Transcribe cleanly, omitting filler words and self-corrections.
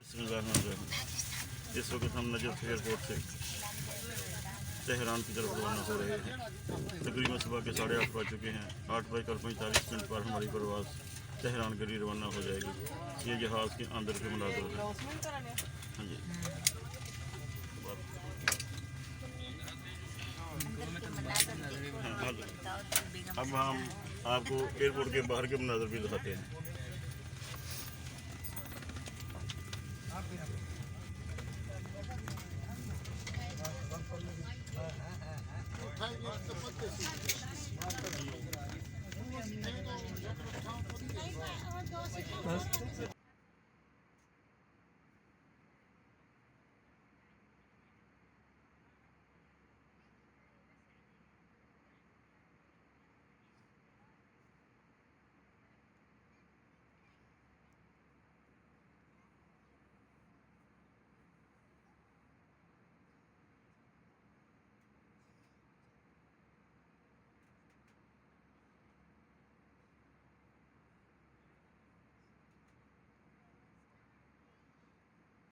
इस वक्त हम नजफ एयरपोर्ट से तेहरान की तरफ रवाना हो रहे हैं। तकरीबन सुबह के 8:30 बज चुके हैं। 8:45 पर हमारी परवाज़ तेहरान के लिए रवाना हो जाएगी। ये जहाज़ के अंदर के मुनाज़र है। हाँ जी, हाँ, अब हम आपको एयरपोर्ट के बाहर के मुनाज़र भी दिखाते हैं।